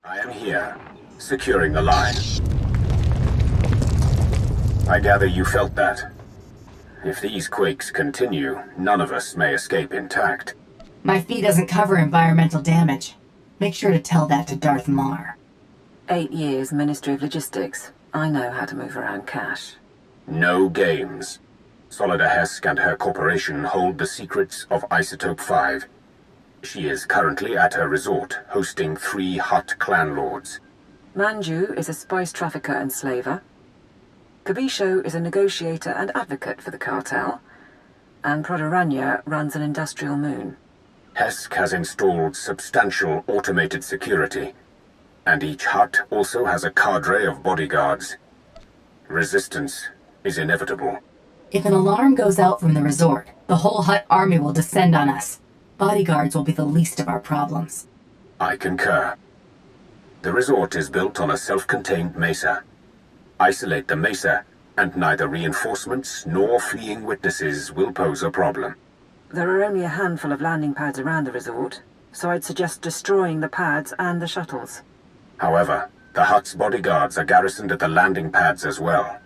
I am here, securing the line. I gather you felt that. If these quakes continue, none of us may escape intact. My fee doesn't cover environmental damage. Make sure to tell that to Darth Mar. 8 years Ministry of Logistics. I know how to move around cash. No games. Solida Hesk and her corporation hold the secrets of Isotope 5. She is currently at her resort, hosting 3 Hutt clan lords. Manju is a spice trafficker and slaver. Kabisho is a negotiator and advocate for the cartel. And Prodoranya runs an industrial moon. Hesk has installed substantial automated security, and each Hutt also has a cadre of bodyguards. Resistance is inevitable. If an alarm goes out from the resort, the whole Hutt army will descend on us. Bodyguards will be the least of our problems. I concur. The resort is built on a self-contained mesa. Isolate the mesa, and neither reinforcements nor fleeing witnesses will pose a problem. There are only a handful of landing pads around the resort, so I'd suggest destroying the pads and the shuttles. However, the Hutt's bodyguards are garrisoned at the landing pads as well.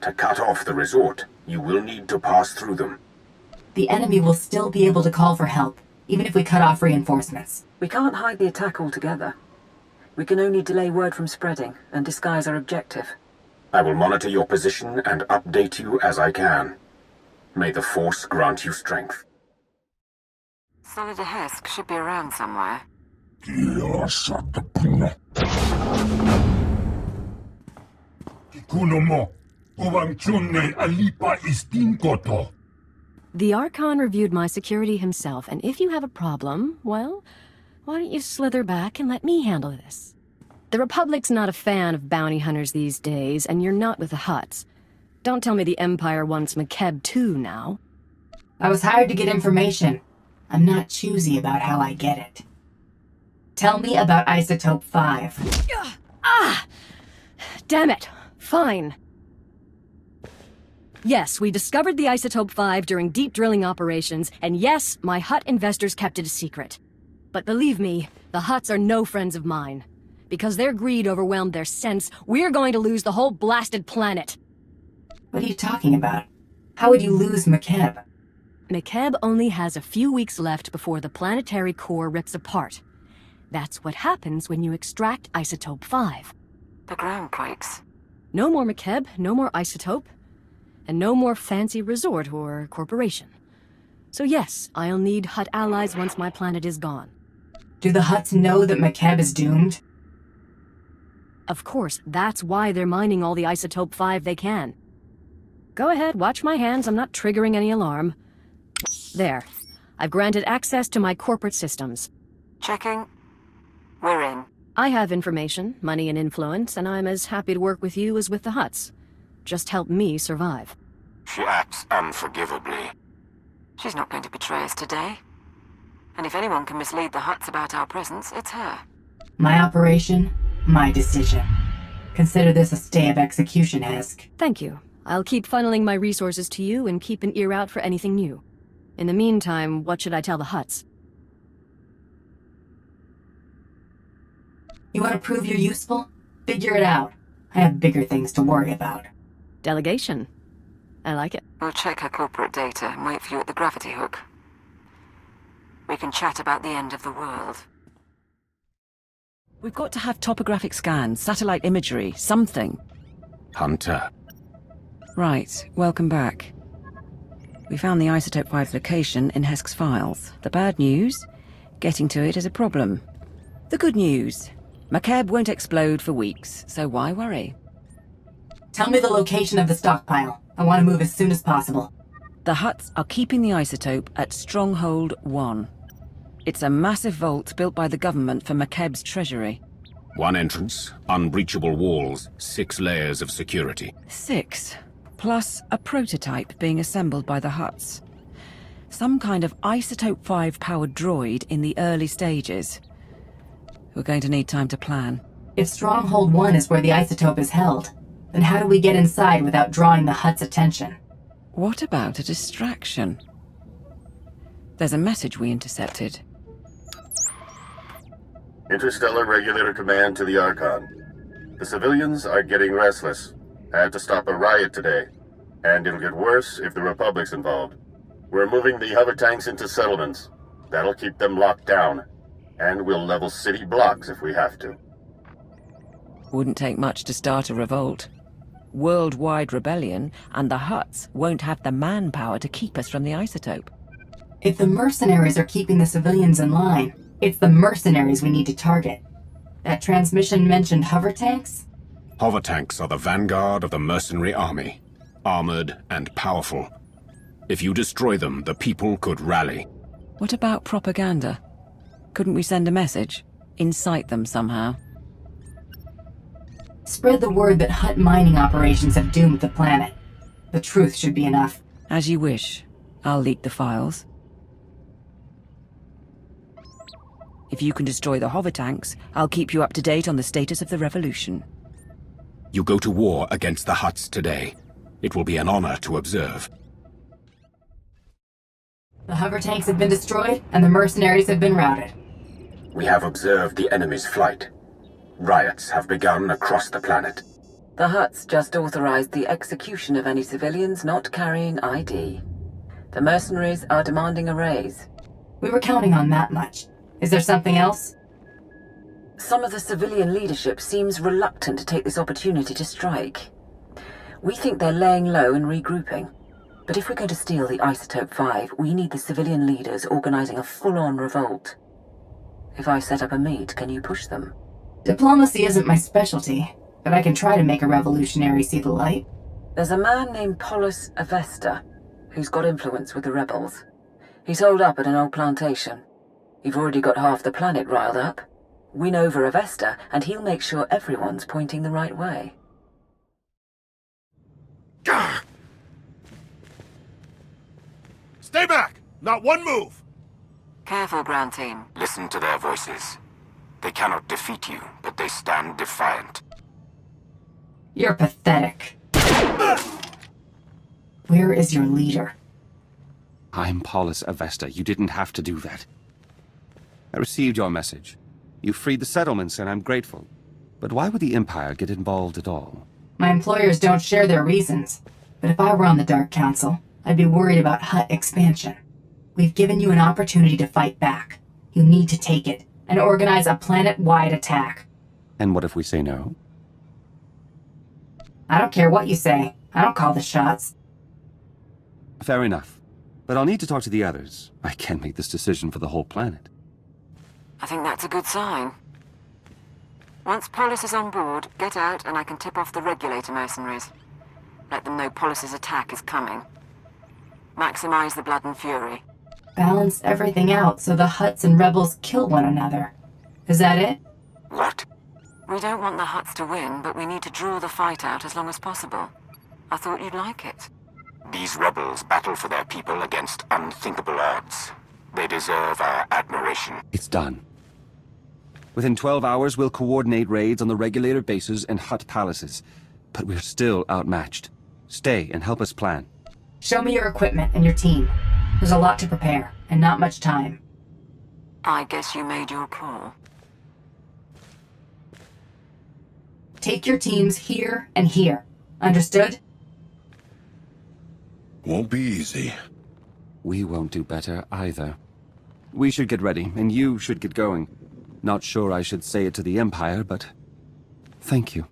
To cut off the resort, you will need to pass through them. The enemy will still be able to call for help, even if we cut off reinforcements. We can't hide the attack altogether. We can only delay word from spreading and disguise our objective. I will monitor your position and update you as I can. May the Force grant you strength. Solida Hesk should be around somewhere. The Archon reviewed my security himself, and if you have a problem, well, why don't you slither back and let me handle this? The Republic's not a fan of bounty hunters these days, and you're not with the Hutts. Don't tell me the Empire wants McKeb too now. I was hired to get information. I'm not choosy about how I get it. Tell me about Isotope 5. Ah! Damn it. Fine. Yes, we discovered the Isotope 5 during deep drilling operations, and yes, my Hutt investors kept it a secret. But believe me, the Hutts are no friends of mine. Because their greed overwhelmed their sense, we're going to lose the whole blasted planet. What are you talking about? How would you lose McKeb? McKeb only has a few weeks left before the planetary core rips apart. That's what happens when you extract Isotope 5. The ground quakes. No more McKeb, no more Isotope, and no more fancy resort or corporation. So yes, I'll need Hutt allies once my planet is gone. Do the Hutts know that McKeb is doomed? Of course, that's why they're mining all the Isotope 5 they can. Go ahead, watch my hands, I'm not triggering any alarm. There. I've granted access to my corporate systems. Checking. We're in. I have information, money and influence, and I'm as happy to work with you as with the Hutts. Just help me survive. She acts unforgivably. She's not going to betray us today. And if anyone can mislead the Hutts about our presence, it's her. My operation, my decision. Consider this a stay of execution, Hesk. Thank you. I'll keep funneling my resources to you and keep an ear out for anything new. In the meantime, what should I tell the Hutts? You want to prove you're useful? Figure it out. I have bigger things to worry about. Delegation. I like it. We'll check her corporate data and wait for you at the gravity hook. We can chat about the end of the world. We've got to have topographic scans, satellite imagery, something. Hunter. Right, welcome back. We found the Isotope 5's location in Hesk's files. The bad news? Getting to it is a problem. The good news? McKeb won't explode for weeks, so why worry? Tell me the location of the stockpile. I want to move as soon as possible. The Hutts are keeping the isotope at Stronghold 1. It's a massive vault built by the government for McKeb's treasury. 1 entrance, unbreachable walls, 6 layers of security. 6, plus a prototype being assembled by the Hutts. Some kind of Isotope 5-powered droid in the early stages. We're going to need time to plan. If Stronghold 1 is where the isotope is held, then how do we get inside without drawing the Hutt's attention? What about a distraction? There's a message we intercepted. Interstellar Regulator Command to the Archon. The civilians are getting restless. Had to stop a riot today. And it'll get worse if the Republic's involved. We're moving the hover tanks into settlements. That'll keep them locked down. And we'll level city blocks if we have to. Wouldn't take much to start a revolt. Worldwide rebellion, and the Hutts won't have the manpower to keep us from the isotope. If the mercenaries are keeping the civilians in line, it's the mercenaries we need to target. That transmission mentioned hover tanks? Hover tanks are the vanguard of the mercenary army. Armored and powerful. If you destroy them, the people could rally. What about propaganda? Couldn't we send a message? Incite them somehow? Spread the word that Hutt mining operations have doomed the planet. The truth should be enough. As you wish. I'll leak the files. If you can destroy the hover tanks, I'll keep you up to date on the status of the revolution. You go to war against the Hutts today. It will be an honor to observe. The hover tanks have been destroyed, and the mercenaries have been routed. We have observed the enemy's flight. Riots have begun across the planet. The Hutts just authorized the execution of any civilians not carrying ID. The mercenaries are demanding a raise. We were counting on that much. Is there something else? Some of the civilian leadership seems reluctant to take this opportunity to strike. We think they're laying low and regrouping. But if we're going to steal the Isotope 5, we need the civilian leaders organizing a full-on revolt. If I set up a meet, can you push them? Diplomacy isn't my specialty, but I can try to make a revolutionary see the light. There's a man named Polis Avesta, who's got influence with the rebels. He's holed up at an old plantation. You've already got half the planet riled up. Win over Avesta, and he'll make sure everyone's pointing the right way. Gah! Stay back! Not one move! Careful, ground team. Listen to their voices. They cannot defeat you, but they stand defiant. You're pathetic. Where is your leader? I'm Polis Avesta. You didn't have to do that. I received your message. You freed the settlements, and I'm grateful. But why would the Empire get involved at all? My employers don't share their reasons. But if I were on the Dark Council, I'd be worried about Hutt expansion. We've given you an opportunity to fight back. You need to take it, and organize a planet-wide attack. And what if we say no? I don't care what you say. I don't call the shots. Fair enough. But I'll need to talk to the others. I can't make this decision for the whole planet. I think that's a good sign. Once Polis is on board, get out and I can tip off the regulator mercenaries. Let them know Polis's attack is coming. Maximize the blood and fury. Balance everything out so the Hutts and rebels kill one another. Is that it? What? We don't want the Hutts to win, but we need to draw the fight out as long as possible. I thought you'd like it. These rebels battle for their people against unthinkable odds. They deserve our admiration. It's done. Within 12 hours, we'll coordinate raids on the regulator bases and Hutt palaces. But we're still outmatched. Stay and help us plan. Show me your equipment and your team. There's a lot to prepare, and not much time. I guess you made your call. Take your teams here and here. Understood? Won't be easy. We won't do better either. We should get ready, and you should get going. Not sure I should say it to the Empire, but thank you.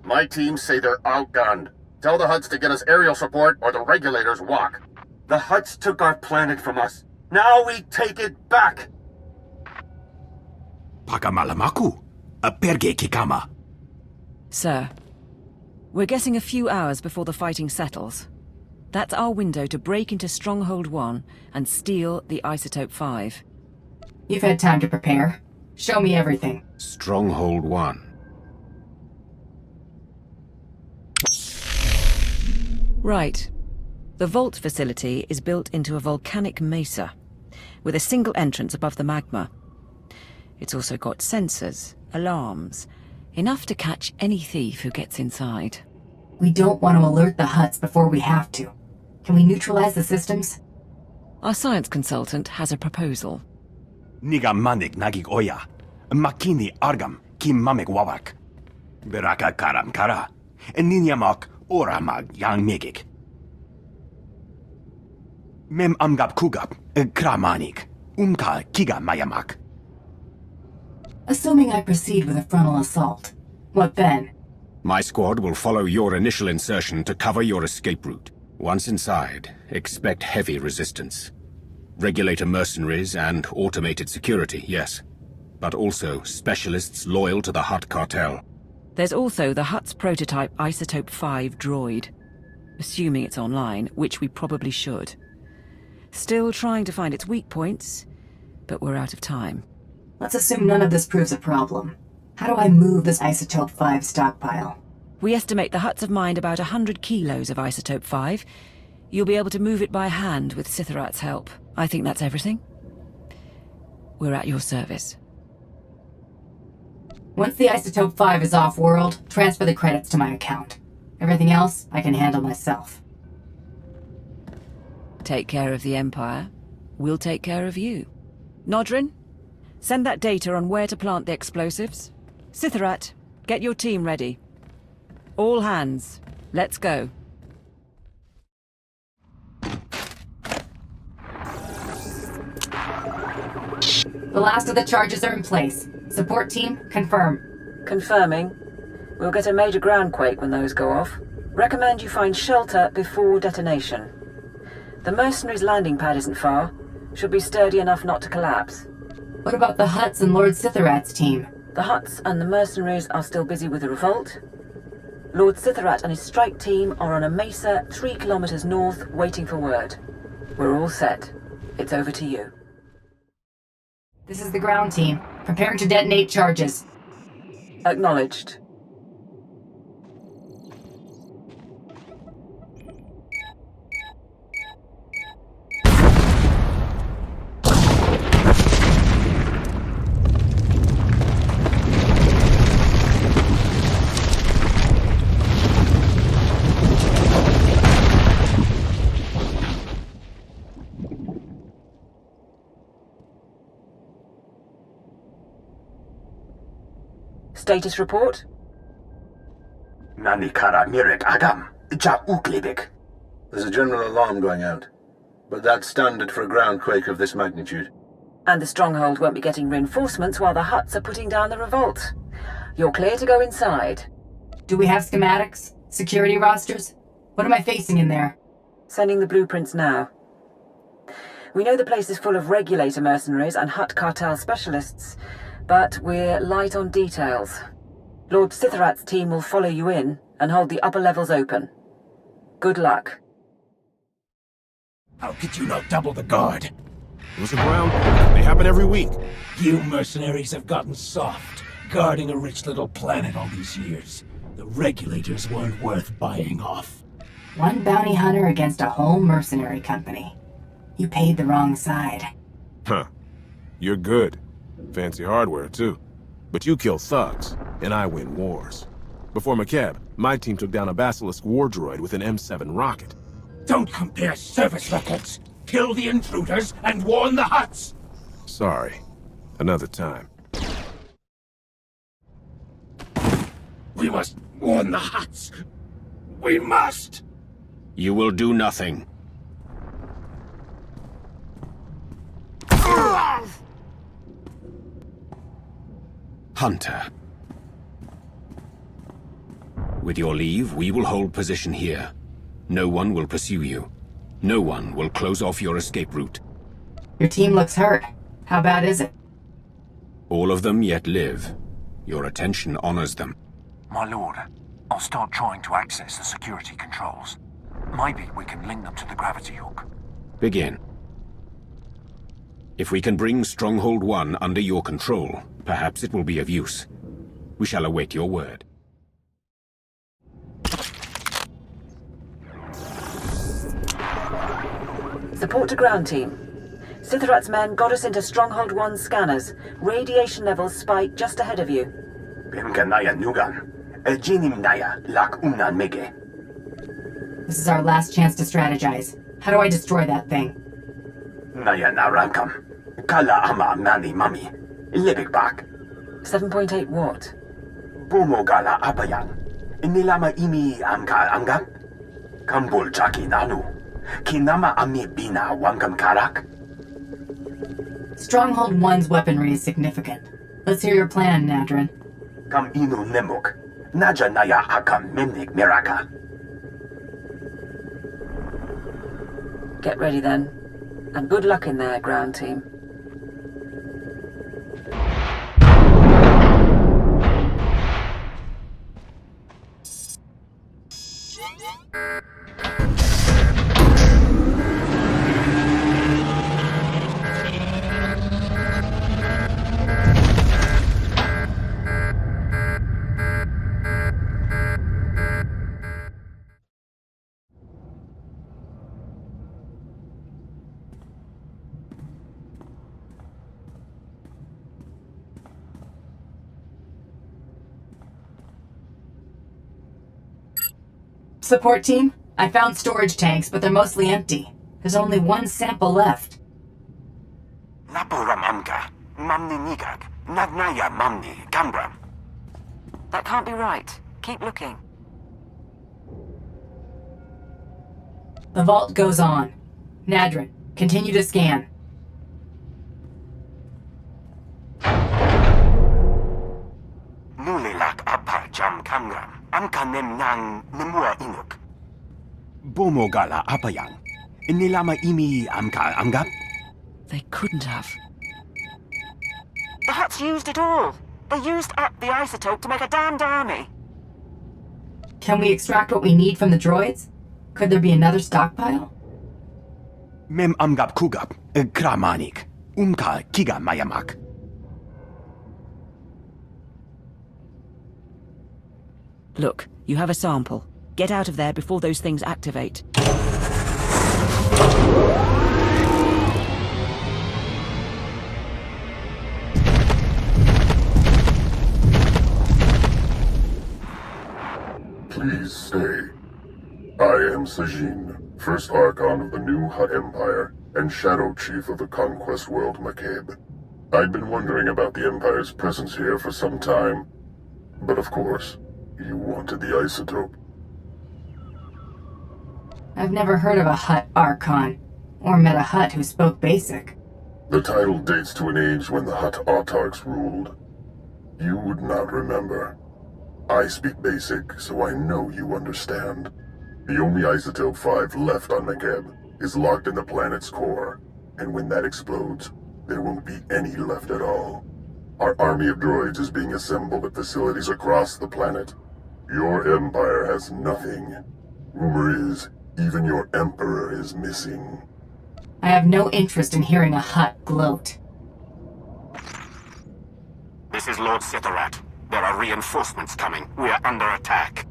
My teams say they're outgunned. Tell the Hutts to get us aerial support or the regulators walk. The Hutts took our planet from us. Now we take it back! Pakamalamaku, a perge kikama. Sir, we're getting a few hours before the fighting settles. That's our window to break into Stronghold 1 and steal the Isotope 5. You've had time to prepare. Show me everything. Stronghold 1. Right. The vault facility is built into a volcanic mesa, with a single entrance above the magma. It's also got sensors, alarms, enough to catch any thief who gets inside. We don't want to alert the Hutts before we have to. Can we neutralize the systems? Our science consultant has a proposal. Niga manik nagig oya. Makini argam kim mamek wawak. Beraka karam kara. Ninyamak oramag yang megik. Mem amgap kugap. Kramanik. Umka kiga mayamak. Assuming I proceed with a frontal assault, what then? My squad will follow your initial insertion to cover your escape route. Once inside, expect heavy resistance. Regulator mercenaries and automated security, yes. But also specialists loyal to the Hutt cartel. There's also the Hutt's prototype Isotope 5 droid. Assuming it's online, which we probably should. Still trying to find its weak points, but we're out of time. Let's assume none of this proves a problem. How do I move this Isotope 5 stockpile? We estimate the Hutts have mined about 100 kilos of Isotope 5. You'll be able to move it by hand with Sithorat's help. I think that's everything. We're at your service. Once the Isotope 5 is off-world, transfer the credits to my account. Everything else, I can handle myself. Take care of the Empire. We'll take care of you. Nodrin, send that data on where to plant the explosives. Sithorat, get your team ready. All hands, let's go. The last of the charges are in place. Support team, confirm. Confirming. We'll get a major groundquake when those go off. Recommend you find shelter before detonation. The mercenaries' landing pad isn't far. Should be sturdy enough not to collapse. What about the Hutts and Lord Sithorat's team? The Hutts and the mercenaries are still busy with the revolt. Lord Sithorat and his strike team are on a mesa 3 kilometers north, waiting for word. We're all set. It's over to you. This is the ground team. Preparing to detonate charges. Acknowledged. Status report? Nani kara mirek agam. Ja uklibik. There's a general alarm going out, but that's standard for a groundquake of this magnitude. And the stronghold won't be getting reinforcements while the Hutts are putting down the revolt. You're clear to go inside. Do we have schematics? Security rosters? What am I facing in there? Sending the blueprints now. We know the place is full of regulator mercenaries and Hutt cartel specialists, but we're light on details. Lord Sithorat's team will follow you in and hold the upper levels open. Good luck. How could you not double the guard? It was a ground. They happen every week. You mercenaries have gotten soft, guarding a rich little planet all these years. The regulators weren't worth buying off. One bounty hunter against a whole mercenary company. You paid the wrong side. Huh. You're good. Fancy hardware, too. But you kill thugs, and I win wars. Before McCabe, my team took down a Basilisk war droid with an M7 rocket. Don't compare service records. Kill the intruders and warn the Hutts. Sorry. Another time. We must warn the Hutts. We must! You will do nothing. Hunter. With your leave, we will hold position here. No one will pursue you. No one will close off your escape route. Your team looks hurt. How bad is it? All of them yet live. Your attention honors them. My lord, I'll start trying to access the security controls. Maybe we can link them to the gravity hook. Begin. If we can bring Stronghold 1 under your control, perhaps it will be of use. We shall await your word. Support to ground team. Sithorat's men got us into Stronghold 1 scanners. Radiation levels spike just ahead of you. Bimkanaya nugan. Ejinim naya lak unan mege. This is our last chance to strategize. How do I destroy that thing? Naya narankam. Kala ama nani mami. Libik bak. 7.8 what? Bumo gala apayan. Nilama imi amka angam. Kambul chaki nanu. Kinama ami bina wankam karak. Stronghold 1's weaponry is significant. Let's hear your plan, Nadrin. Kam inu nemuk. Naja naya akam memnik miraka. Get ready then. And good luck in there, ground team. Support team? I found storage tanks, but they're mostly empty. There's only one sample left. Lapura mamka. Mamni nigak. Nagnaya mamni gambram. That can't be right. Keep looking. The vault goes on. Nadrin, continue to scan. Nulilak apa jam kamgram. Amka nem nang nemua inuk. Bomo gala apa yang? Nilama imi amka angap? They couldn't have. The Hutts used it all. They used up the isotope to make a damned army. Can we extract what we need from the droids? Could there be another stockpile? Mem amgap kugap. Kramanik. Umka kiga mayamak. Look, you have a sample. Get out of there before those things activate. Please stay. I am Sajin, first Archon of the new Hutt Empire, and Shadow Chief of the Conquest World McCabe. I'd been wondering about the Empire's presence here for some time, but of course, you wanted the isotope. I've never heard of a Hutt Archon, or met a Hutt who spoke Basic. The title dates to an age when the Hutt autarchs ruled. You would not remember. I speak Basic, so I know you understand. The only isotope 5 left on McCabe is locked in the planet's core, and when that explodes, there won't be any left at all. Our army of droids is being assembled at facilities across the planet. Your empire has nothing. Rumor is, even your emperor is missing. I have no interest in hearing a Hutt gloat. This is Lord Sitharat. There are reinforcements coming. We are under attack.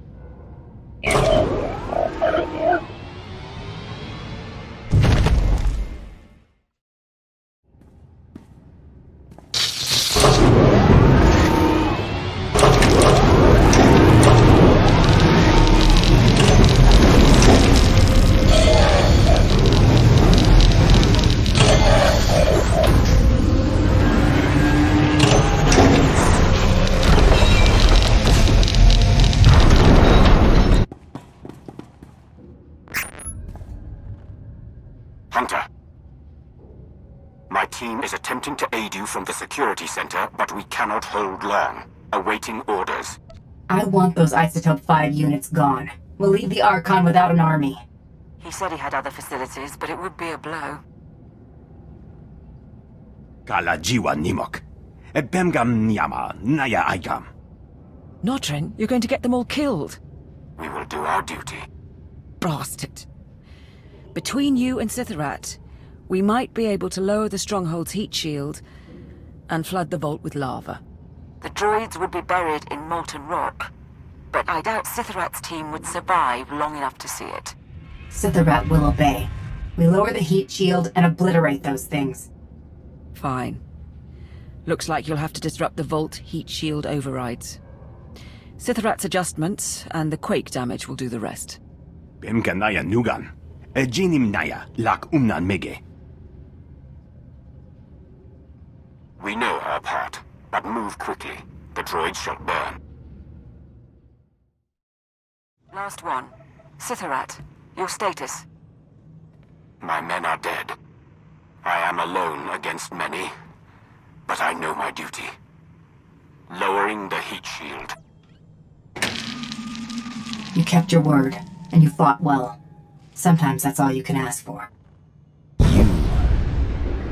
Hunter. My team is attempting to aid you from the security center, but we cannot hold long. Awaiting orders. I want those Isotope 5 units gone. We'll leave the Archon without an army. He said he had other facilities, but it would be a blow. Kala jiwa nimok. Bemgam nyama naya aigam. Notrin, you're going to get them all killed. We will do our duty. Bastard. Between you and Sitharat, we might be able to lower the Stronghold's heat shield and flood the vault with lava. The droids would be buried in molten rock, but I doubt Sitharat's team would survive long enough to see it. Sitharat will obey. We lower the heat shield and obliterate those things. Fine. Looks like you'll have to disrupt the vault heat shield overrides. Sitharat's adjustments and the quake damage will do the rest. Bemkanaya nugan. Ejinim naya lak umnan mege. We know our part, but move quickly. The droids shall burn. Last one. Sitharat, your status. My men are dead. I am alone against many, but I know my duty. Lowering the heat shield. You kept your word, and you fought well. Sometimes that's all you can ask for. You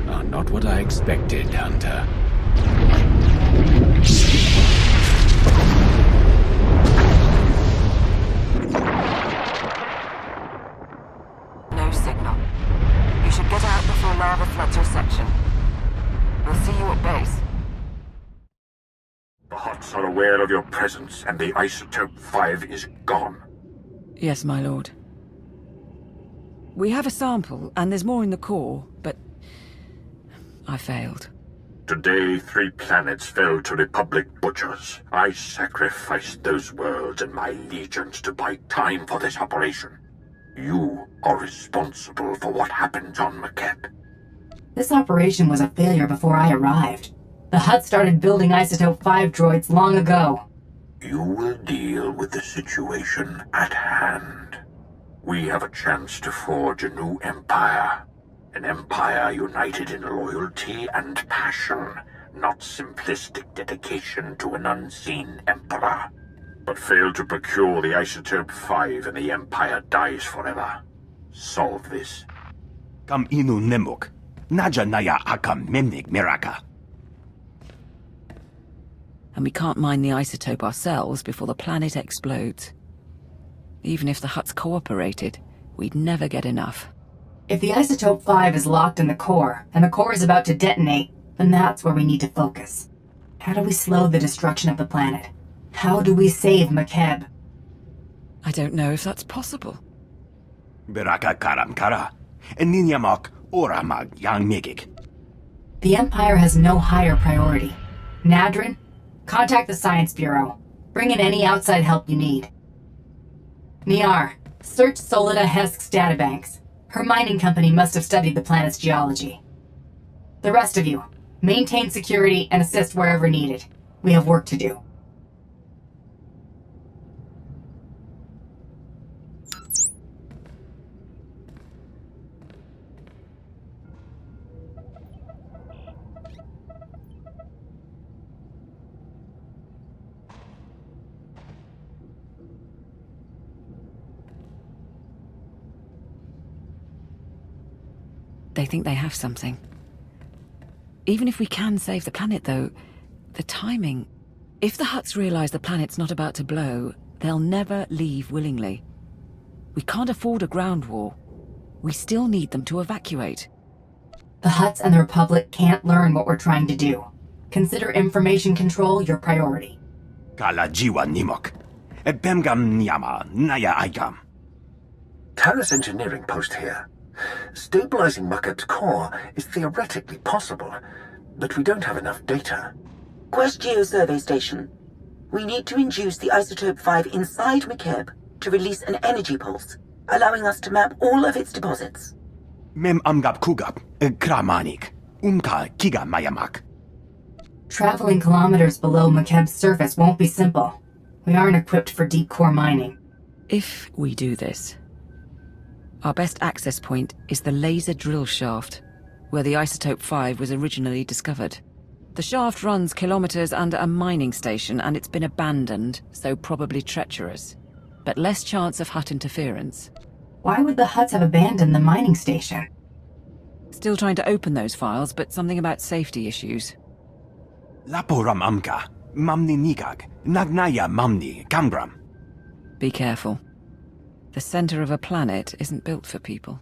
are not what I expected, Hunter. No signal. You should get out before lava floods your section. We'll see you at base. The Hutts are aware of your presence, and the Isotope 5 is gone. Yes, my lord. We have a sample, and there's more in the core, but I failed. Today, 3 planets fell to Republic butchers. I sacrificed those worlds and my legions to buy time for this operation. You are responsible for what happened on Makeb. This operation was a failure before I arrived. The Hutt started building Isotope 5 droids long ago. You will deal with the situation at hand. We have a chance to forge a new empire. An empire united in loyalty and passion, not simplistic dedication to an unseen emperor. But fail to procure the Isotope 5 and the empire dies forever. Solve this. Kam inu nemuk. Naja naya akam memnik miraka. And we can't mine the isotope ourselves before the planet explodes. Even if the Hutts cooperated, we'd never get enough. If the Isotope 5 is locked in the core, and the core is about to detonate, then that's where we need to focus. How do we slow the destruction of the planet? How do we save Makeb? I don't know if that's possible. Beraka karam kara. Eninyamak oramag yang megik. The Empire has no higher priority. Nadrin, contact the Science Bureau. Bring in any outside help you need. Niar, search Solida Hesk's databanks. Her mining company must have studied the planet's geology. The rest of you, maintain security and assist wherever needed. We have work to do. They think they have something. Even if we can save the planet, though, the timing... If the Hutts realize the planet's not about to blow, they'll never leave willingly. We can't afford a ground war. We still need them to evacuate. The Hutts and the Republic can't learn what we're trying to do. Consider information control your priority. Kala jiwa nimok. Bemgam nyama naya aikam. Terrace engineering post here. Stabilizing Makeb's core is theoretically possible, but we don't have enough data. Quest Geosurvey Station. We need to induce the Isotope 5 inside Makeb to release an energy pulse, allowing us to map all of its deposits. Mem amgap kugap, kramanik, umka kiga mayamak. Traveling kilometers below Makeb's surface won't be simple. We aren't equipped for deep core mining. If we do this, our best access point is the laser drill shaft, where the Isotope 5 was originally discovered. The shaft runs kilometers under a mining station, and it's been abandoned, so probably treacherous. But less chance of Hutt interference. Why would the Hutts have abandoned the mining station? Still trying to open those files, but something about safety issues. Laporam amka, mamni nikag, nagnaya mamni, kambram. Be careful. The center of a planet isn't built for people.